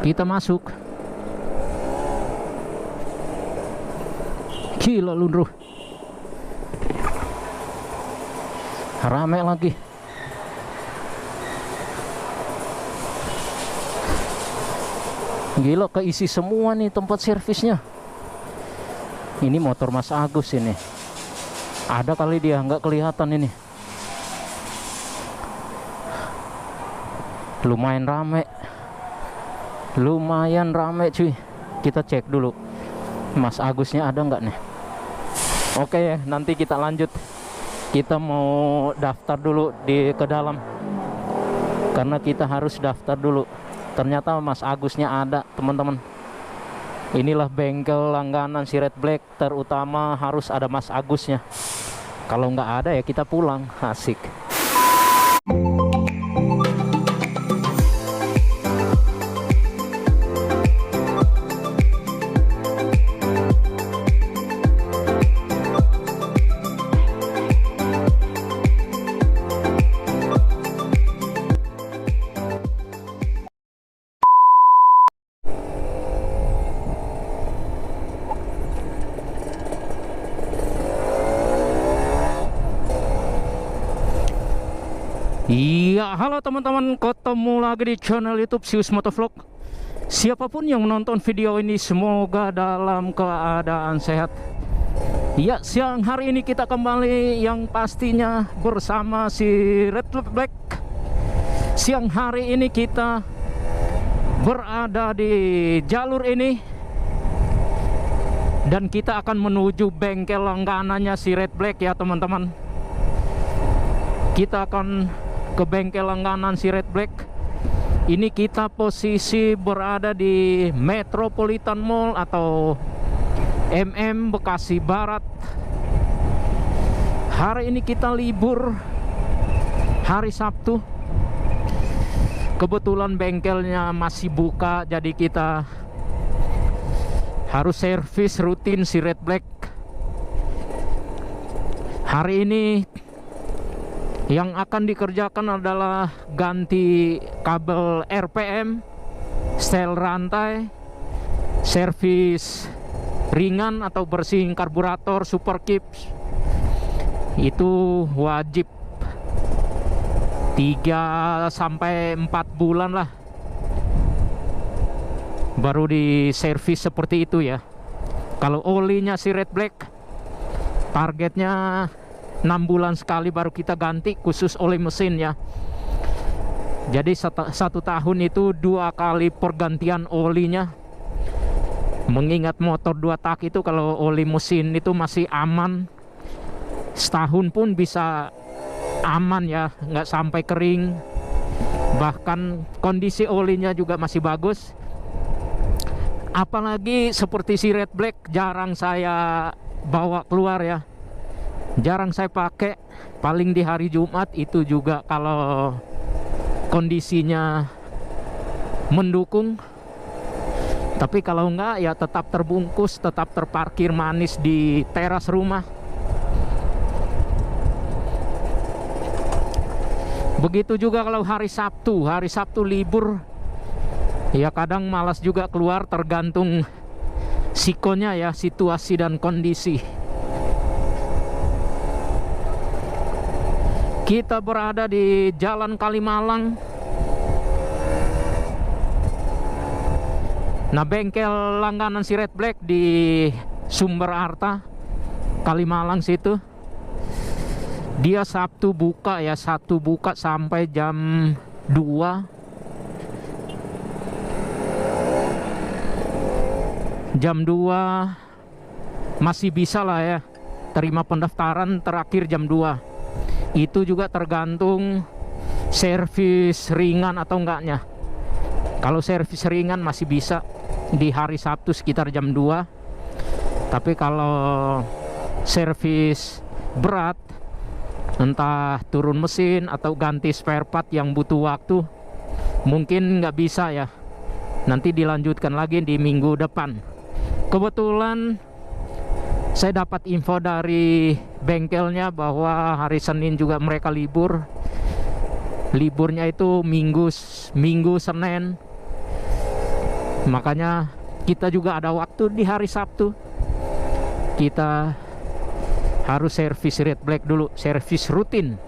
Kita masuk. Gila Lundro, rame lagi. Gila, keisi semua nih tempat servisnya. Ini motor Mas Agus ini. Ada kali dia nggak kelihatan ini. Lumayan rame cuy. Kita cek dulu Mas Agusnya ada nggak nih. Oke, nanti kita lanjut. Kita mau daftar dulu ke dalam, karena kita harus daftar dulu. Ternyata Mas Agusnya ada, teman-teman. Inilah bengkel langganan si Red Black, terutama harus ada Mas Agusnya. Kalau nggak ada ya kita pulang. Asik. Iya, halo teman-teman, ketemu lagi di channel YouTube Sius Motovlog. Siapapun yang menonton video ini, semoga dalam keadaan sehat. Iya, siang hari ini kita kembali yang pastinya bersama si Red Black. Siang hari ini kita berada di jalur ini, dan kita akan menuju bengkel langganannya si Red Black ya teman-teman. Kita akan ke bengkel langganan si Red Black. Ini kita posisi berada di Metropolitan Mall atau MM Bekasi Barat. Hari ini kita libur, hari Sabtu. Kebetulan bengkelnya masih buka, jadi kita harus servis rutin si Red Black. Hari ini yang akan dikerjakan adalah ganti kabel RPM, setel rantai, servis ringan atau bersihin karburator, super kips. Itu wajib 3 sampai 4 bulan lah baru diservis seperti itu ya. Kalau olinya si Red Black targetnya 6 bulan sekali baru kita ganti, khusus oli mesin ya. Jadi satu tahun itu 2 kali pergantian olinya. Mengingat motor 2 tak itu kalau oli mesin itu masih aman, setahun pun bisa aman ya, nggak sampai kering. Bahkan kondisi olinya juga masih bagus. Apalagi seperti si Red Black jarang saya bawa keluar ya, jarang saya pakai, paling di hari Jumat, itu juga kalau kondisinya mendukung. Tapi kalau enggak ya tetap terbungkus, tetap terparkir manis di teras rumah. Begitu juga kalau hari Sabtu libur. Ya kadang malas juga keluar, tergantung sikonya ya, situasi dan kondisi. Kita berada di Jalan Kalimalang. Nah, bengkel langganan si Red Black di Sumber Arta, Kalimalang situ. Dia Sabtu buka ya, Sabtu buka sampai jam 2. Jam 2 masih bisa lah ya, terima pendaftaran terakhir jam 2. Itu juga tergantung servis ringan atau enggaknya. Kalau servis ringan masih bisa di hari Sabtu sekitar jam 2. Tapi kalau servis berat, entah turun mesin atau ganti spare part yang butuh waktu, mungkin nggak bisa ya. Nanti dilanjutkan lagi di minggu depan. Kebetulan saya dapat info dari bengkelnya bahwa hari Senin juga mereka libur. Liburnya itu Minggu, Senin. Makanya kita juga ada waktu di hari Sabtu, kita harus servis red black dulu, servis rutin.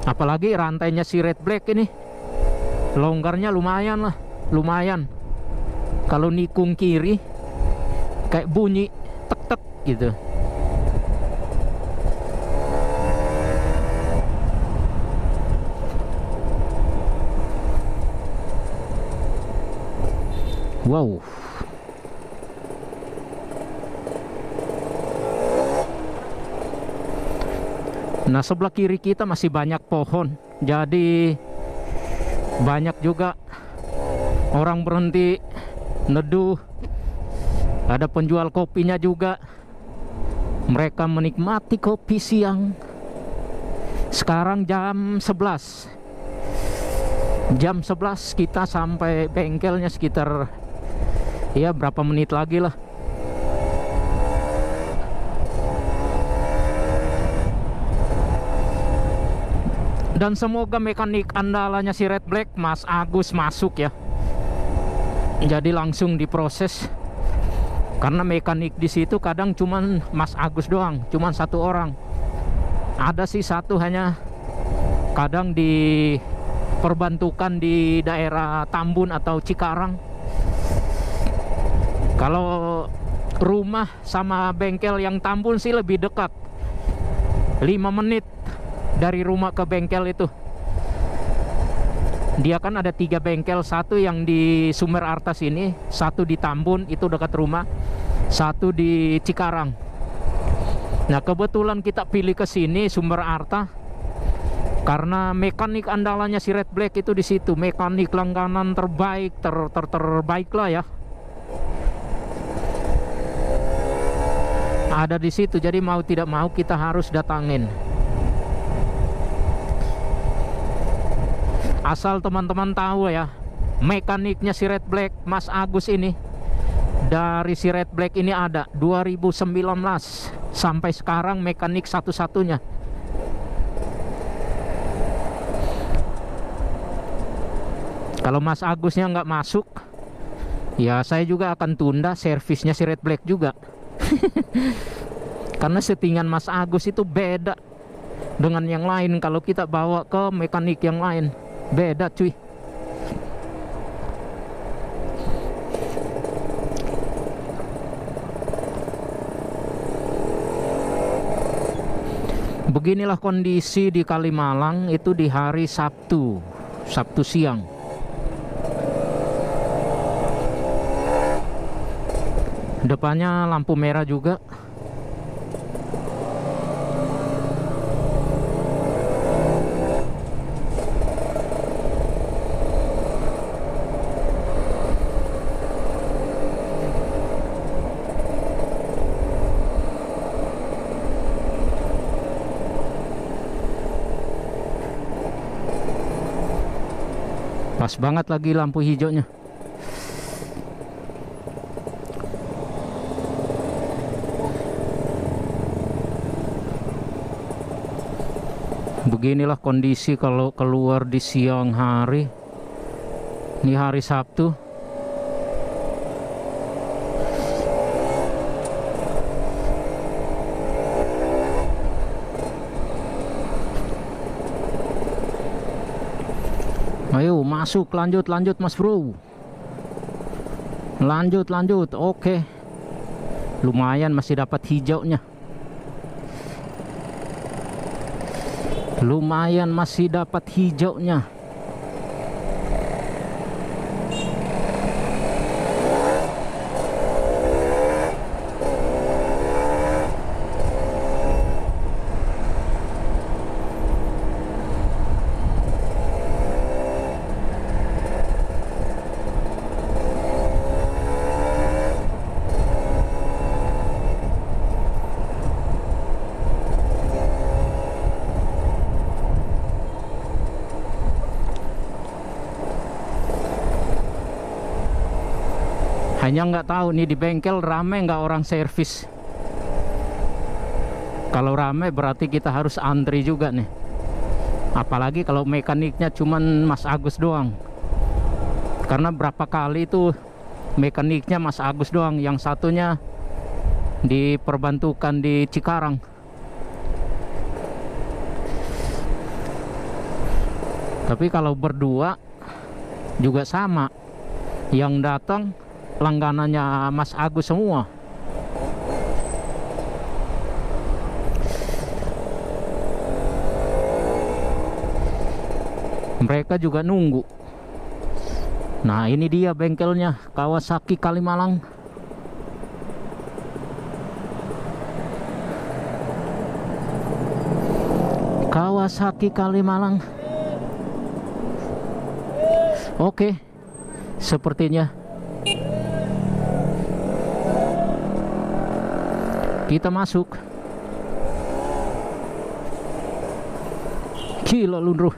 Apalagi rantainya si red black ini longgarnya lumayan lah, lumayan. Kalau nikung kiri kayak bunyi tek-tek gitu. Wow. Nah, sebelah kiri kita masih banyak pohon, jadi banyak juga orang berhenti neduh. Ada penjual kopinya juga, mereka menikmati kopi siang. Sekarang jam 11, kita sampai bengkelnya sekitar ya berapa menit lagi lah. Dan semoga mekanik andalanya si red black Mas Agus masuk ya, jadi langsung diproses. Karena mekanik di situ kadang cuman Mas Agus doang, cuman satu orang. Ada sih satu hanya, kadang diperbantukan di daerah Tambun atau Cikarang. Kalau rumah sama bengkel yang Tambun sih lebih dekat, 5 menit dari rumah ke bengkel itu. Dia kan ada 3 bengkel, satu yang di Sumber Arta sini, satu di Tambun itu dekat rumah, satu di Cikarang. Nah, kebetulan kita pilih ke sini Sumber Arta karena mekanik andalannya si red black itu di situ, mekanik langganan terbaik, terbaik lah ya. Ada di situ, jadi mau tidak mau kita harus datangin. Asal teman-teman tahu ya, mekaniknya si red black Mas Agus ini, dari si red black ini ada 2019 sampai sekarang mekanik satu-satunya. Kalau Mas Agusnya nggak masuk, ya saya juga akan tunda servisnya si red black juga. Karena settingan Mas Agus itu beda dengan yang lain. Kalau kita bawa ke mekanik yang lain, beda cuy. Beginilah kondisi di Kalimalang itu di hari Sabtu siang. Depannya lampu merah juga. Pas banget lagi lampu hijaunya. Beginilah kondisi kalau keluar di siang hari. Ini hari Sabtu. Ayo masuk, lanjut Mas Bro. Lanjut. Oke. Lumayan masih dapat hijaunya. Lumayan masih dapat hijaunya. Hanya nggak tahu nih di bengkel rame nggak orang servis. Kalau rame berarti kita harus antri juga nih. Apalagi kalau mekaniknya cuman Mas Agus doang. Karena berapa kali itu mekaniknya Mas Agus doang, yang satunya diperbantukan di Cikarang. Tapi kalau berdua juga sama, yang datang langganannya Mas Agus semua. Mereka juga nunggu. Nah, ini dia bengkelnya Kawasaki Kalimalang. Kawasaki Kalimalang. Oke, sepertinya kita masuk. Gila lundruh,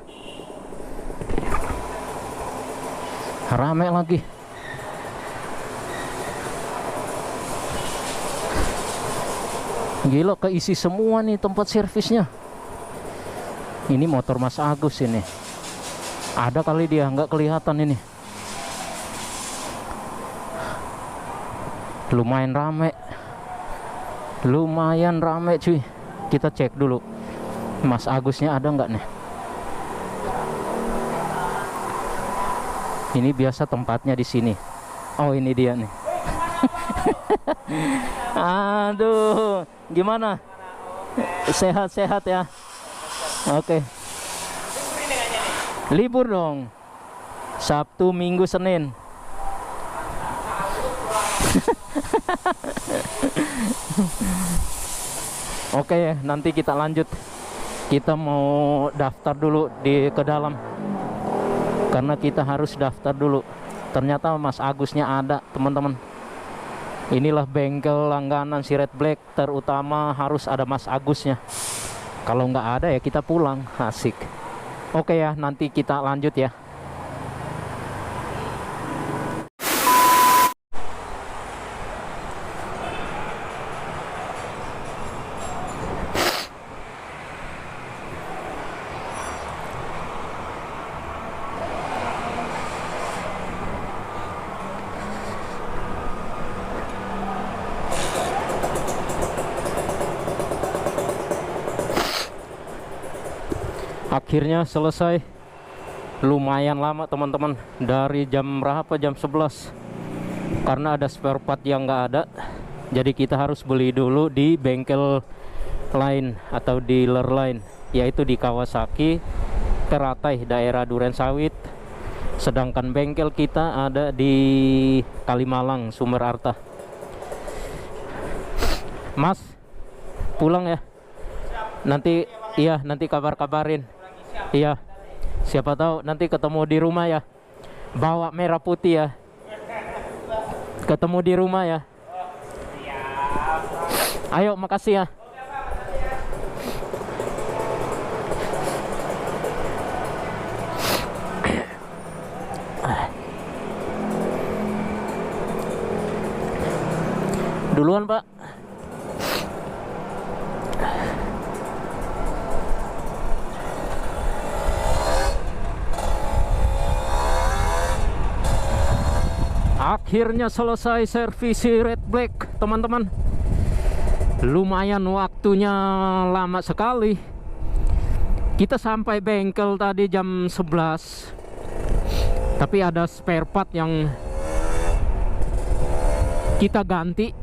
rame lagi. Gila, keisi semua nih tempat servisnya. Ini motor Mas Agus ini. Ada kali dia nggak kelihatan ini. Lumayan rame. Lumayan rame cuy. Kita cek dulu Mas Agusnya ada nggak nih. Ini biasa tempatnya di sini. Oh, ini dia nih. Aduh, gimana? Sehat-sehat ya. Oke. Libur dong. Sabtu, Minggu, Senin. Oke, nanti kita lanjut. Kita mau daftar dulu ke dalam. Karena kita harus daftar dulu. Ternyata Mas Agusnya ada, teman-teman. Inilah bengkel langganan si Red Black terutama, harus ada Mas Agusnya. Kalau nggak ada ya kita pulang. Asik. Oke ya, nanti kita lanjut ya. Akhirnya selesai. Lumayan lama teman-teman. Dari jam berapa? Jam 11. Karena ada spare part yang nggak ada, jadi kita harus beli dulu di bengkel lain atau dealer lain, yaitu di Kawasaki Teratai daerah Durensawit. Sedangkan bengkel kita ada di Kalimalang, Sumber Arta. Mas, pulang ya. Nanti iya, nanti kabar-kabarin. Iya, siapa tahu nanti ketemu di rumah ya. Bawa merah putih ya. Ketemu di rumah ya. Ayo, makasih ya. Duluan, Pak. Akhirnya selesai servis Red Black, teman-teman. Lumayan waktunya lama sekali. Kita sampai bengkel tadi jam 11. Tapi ada spare part yang kita ganti.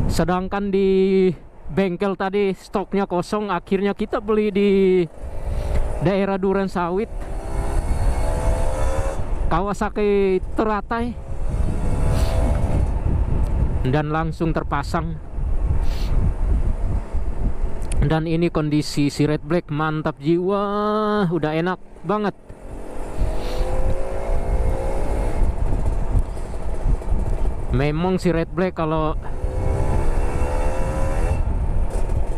Sedangkan di bengkel tadi stoknya kosong. Akhirnya kita beli di daerah Durensawit, Kawasaki Teratai, dan langsung terpasang. Dan ini kondisi si Red Black mantap jiwa, udah enak banget. Memang si Red Black kalau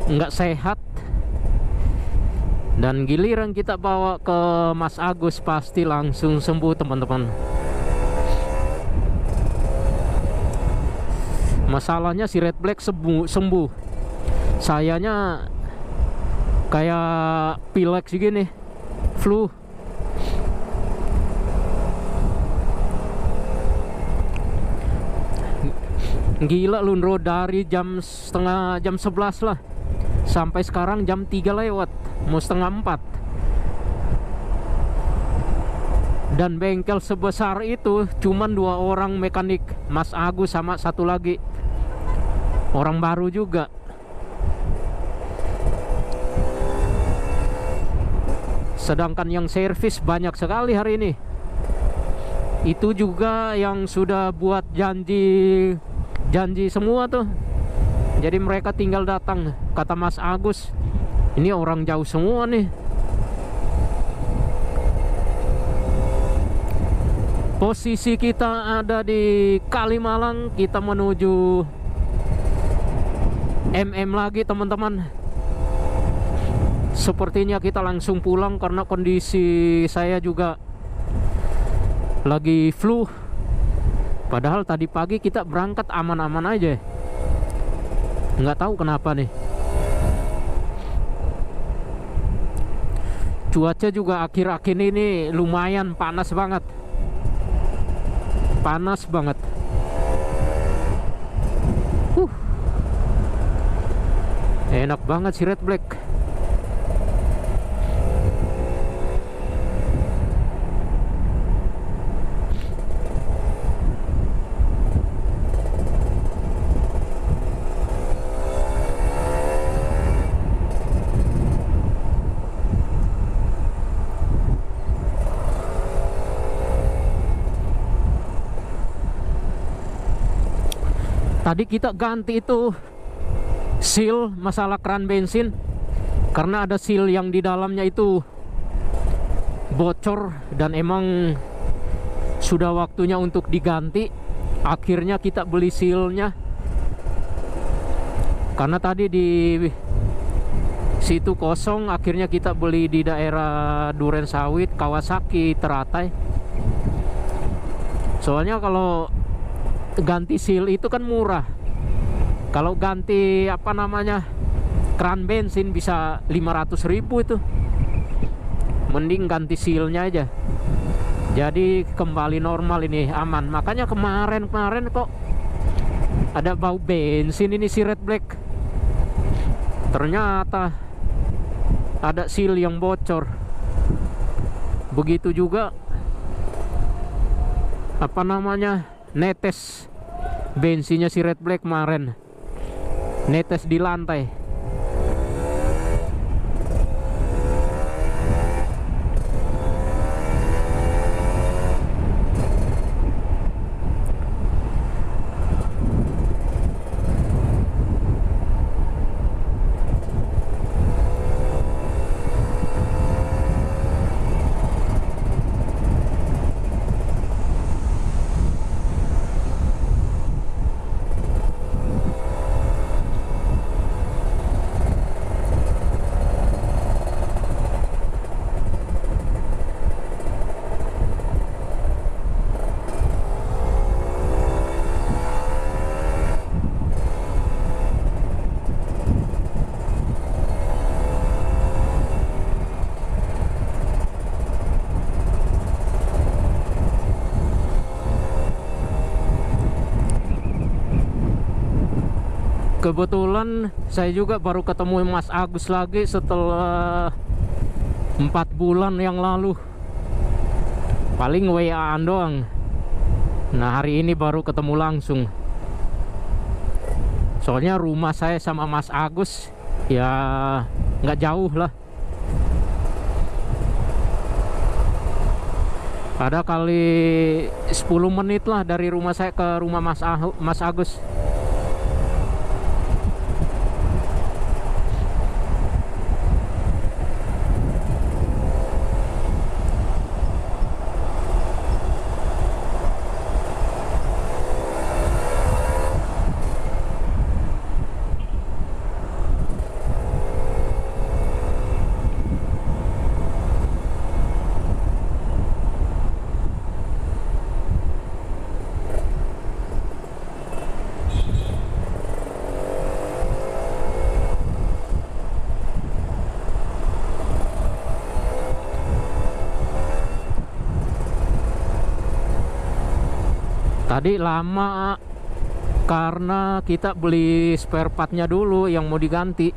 nggak sehat dan giliran kita bawa ke Mas Agus pasti langsung sembuh, teman-teman. Masalahnya si Red Black sembuh sayanya kayak pilek sih gini, flu. Gila lu Ndro, dari jam 11 lah sampai sekarang jam 3 lewat, mau setengah 4. Dan bengkel sebesar itu cuman 2 orang mekanik, Mas Agus sama satu lagi orang baru juga. Sedangkan yang servis banyak sekali hari ini. Itu juga yang sudah buat janji semua tuh. Jadi mereka tinggal datang. Kata Mas Agus, ini orang jauh semua nih. Posisi kita ada di Kalimalang, kita menuju MM lagi teman-teman. Sepertinya kita langsung pulang karena kondisi saya juga lagi flu. Padahal tadi pagi kita berangkat aman-aman aja. Nggak tahu kenapa nih. Cuaca juga akhir-akhir ini lumayan panas banget. Panas banget. Enak banget si Red Black. Tadi kita ganti itu seal masalah keran bensin, karena ada seal yang di dalamnya itu bocor dan emang sudah waktunya untuk diganti. Akhirnya kita beli sealnya, karena tadi di situ kosong. Akhirnya kita beli di daerah Duren Sawit, Kawasaki, Teratai. Soalnya kalau ganti seal itu kan murah. Kalau ganti apa namanya keran bensin bisa 500.000 itu. Mending ganti sealnya aja. Jadi kembali normal ini, aman. Makanya kemarin kok ada bau bensin ini si Red Black. Ternyata ada seal yang bocor. Begitu juga apa namanya netes bensinnya si Red Black kemarin, netes di lantai. Kebetulan saya juga baru ketemu Mas Agus lagi setelah 4 bulan yang lalu. Paling WA-an doang. Nah hari ini baru ketemu langsung. Soalnya rumah saya sama Mas Agus ya nggak jauh lah. Ada kali 10 menit lah dari rumah saya ke rumah Mas Agus. Tadi lama karena kita beli spare partnya dulu yang mau diganti.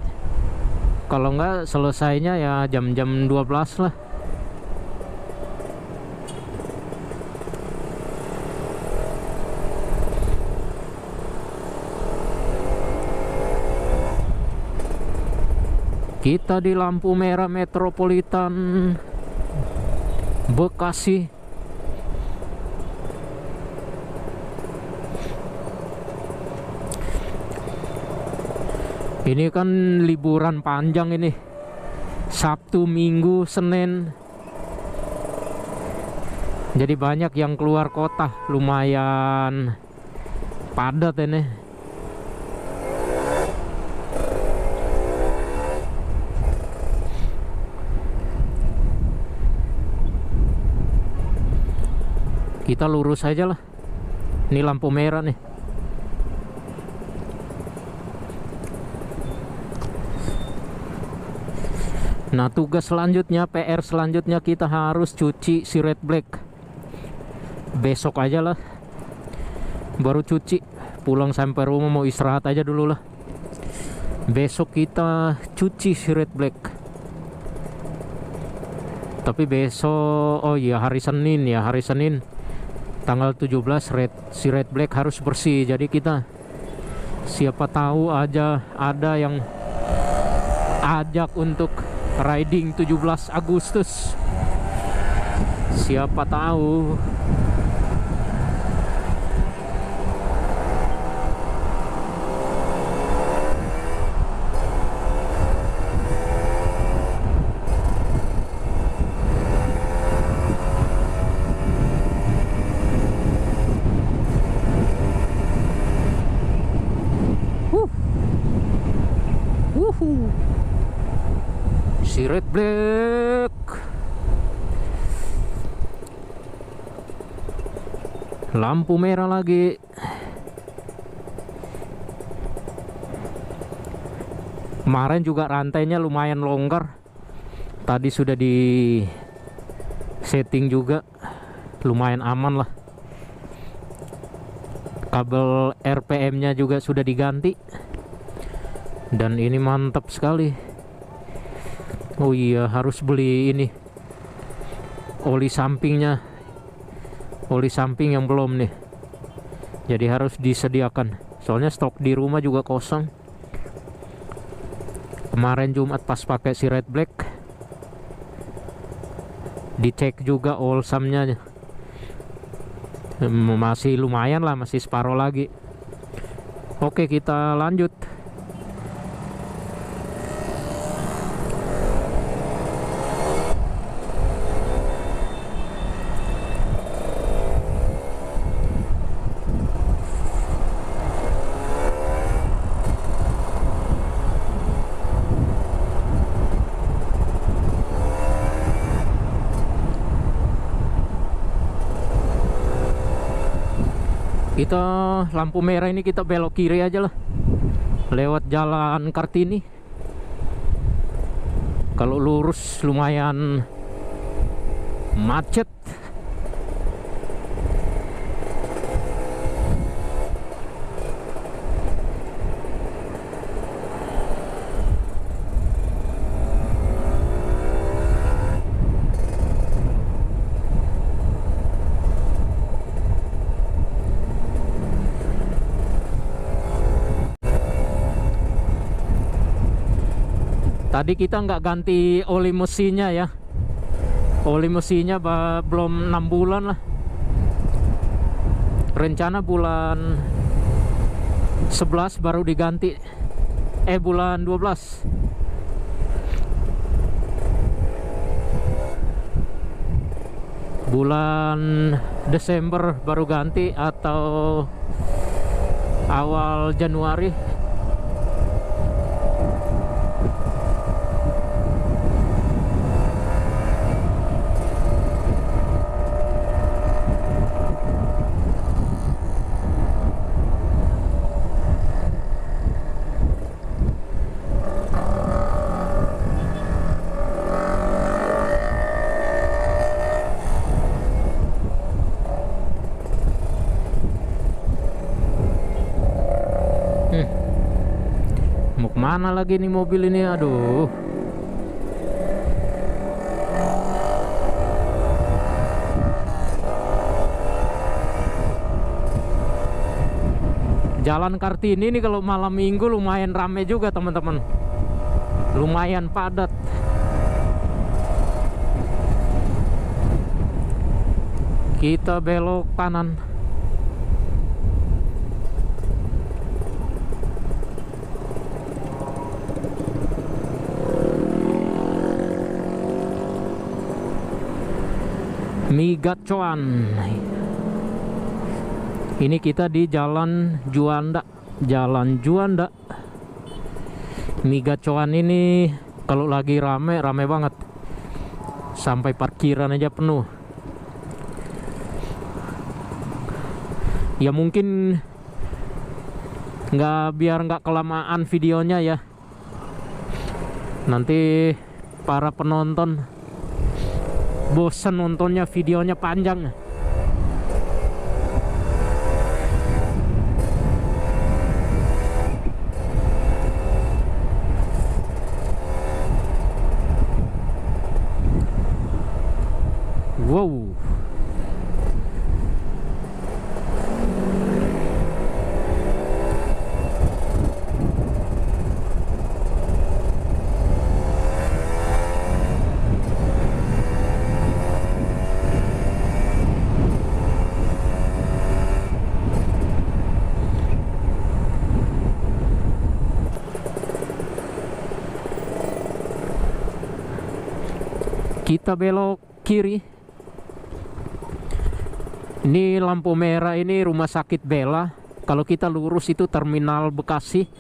Kalau enggak selesainya ya jam-jam 12 lah. Kita di lampu merah Metropolitan Bekasi. Ini kan liburan panjang ini, Sabtu, Minggu, Senin. Jadi banyak yang keluar kota, lumayan padat ini. Kita lurus aja lah. Ini lampu merah nih. Nah, tugas selanjutnya, PR selanjutnya kita harus cuci si red black. Besok aja lah baru cuci. Pulang sampai rumah mau istirahat aja dulu lah. Besok kita cuci si red black. Tapi besok, oh iya hari Senin ya, hari Senin tanggal 17 si red black harus bersih. Jadi kita siapa tahu aja ada yang ajak untuk riding 17 Agustus. Siapa tahu. Si red black. Lampu merah lagi. Kemarin juga rantainya lumayan longgar. Tadi sudah di setting juga, lumayan aman lah. Kabel RPM-nya juga sudah diganti. Dan ini mantap sekali. Oh iya, harus beli ini oli sampingnya, oli samping yang belum nih. Jadi harus disediakan. Soalnya stok di rumah juga kosong. Kemarin Jumat pas pakai si red black, dicek juga olsamnya, masih lumayan lah, masih separuh lagi. Oke, kita lanjut. Kita lampu merah ini kita belok kiri aja lah, lewat jalan Kartini. Kalau lurus lumayan macet. Tadi kita nggak ganti oli mesinnya ya. Oli mesinnya belum 6 bulan lah. Rencana bulan 11 baru diganti. Bulan 12. Bulan Desember baru ganti atau awal Januari. Mana lagi nih mobil ini, aduh. Jalan Kartini ini kalau malam minggu lumayan rame juga teman-teman, lumayan padat. Kita belok kanan. Migacoan. Ini kita di Jalan Juanda. Jalan Juanda. Migacoan ini kalau lagi rame banget. Sampai parkiran aja penuh. Ya mungkin biar nggak kelamaan videonya ya. Nanti para penonton bosan nontonnya, videonya panjang. Wow. Kita belok kiri. Ini lampu merah, ini Rumah Sakit Bella. Kalau kita lurus itu Terminal Bekasi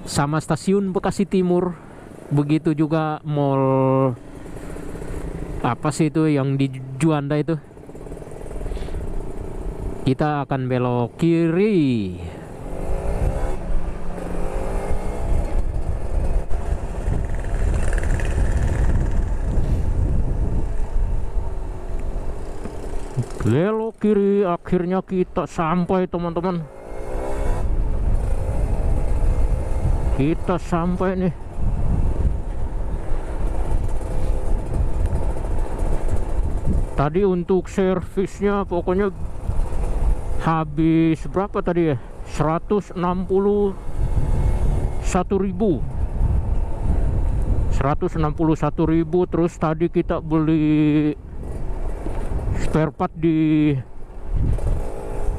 sama Stasiun Bekasi Timur. Begitu juga mall apa sih itu yang di Juanda itu. Kita akan belok kiri. Belok kiri, akhirnya kita sampai teman-teman. Kita sampai nih. Tadi untuk servisnya pokoknya habis berapa tadi ya? 161.000. 161.000. Terus tadi kita beli spare part di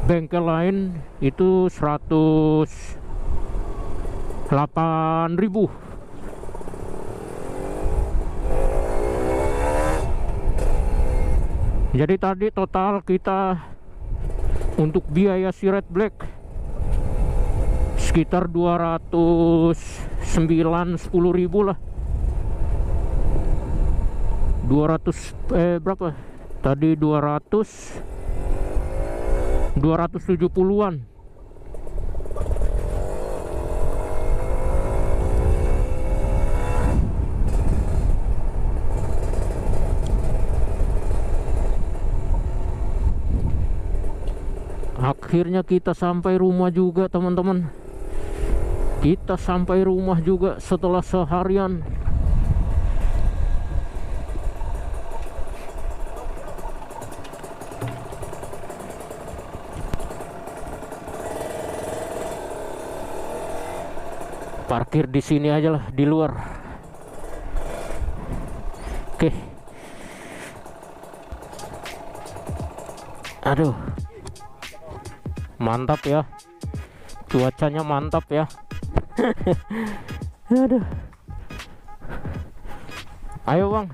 bengkel lain itu 108.000. Jadi tadi total kita untuk biaya si Red Black sekitar 210.000 lah. 200 berapa? Tadi 270-an. Akhirnya kita sampai rumah juga teman-teman. Kita sampai rumah juga setelah seharian. Parkir di sini aja lah, di luar. Oke. Aduh. Mantap ya. Cuacanya mantap ya. Aduh. Ayo, Bang.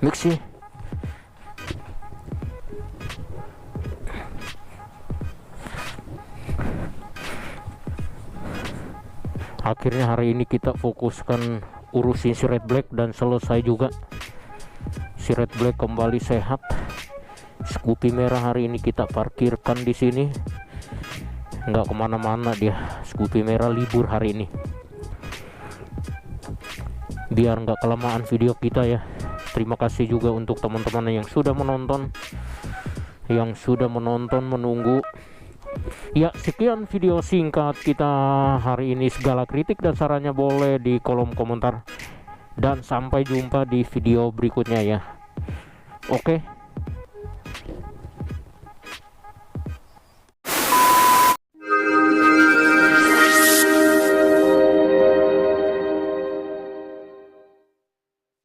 Mixi. Akhirnya hari ini kita fokuskan urusin si Red Black dan selesai juga. Si Red Black kembali sehat. Scoopy merah hari ini kita parkirkan di sini. Nggak kemana-mana dia. Scoopy merah libur hari ini. Biar nggak kelamaan video kita ya. Terima kasih juga untuk teman-teman yang sudah menonton, menunggu. Ya, sekian video singkat kita hari ini. Segala kritik dan sarannya boleh di kolom komentar. Dan sampai jumpa di video berikutnya ya. Oke.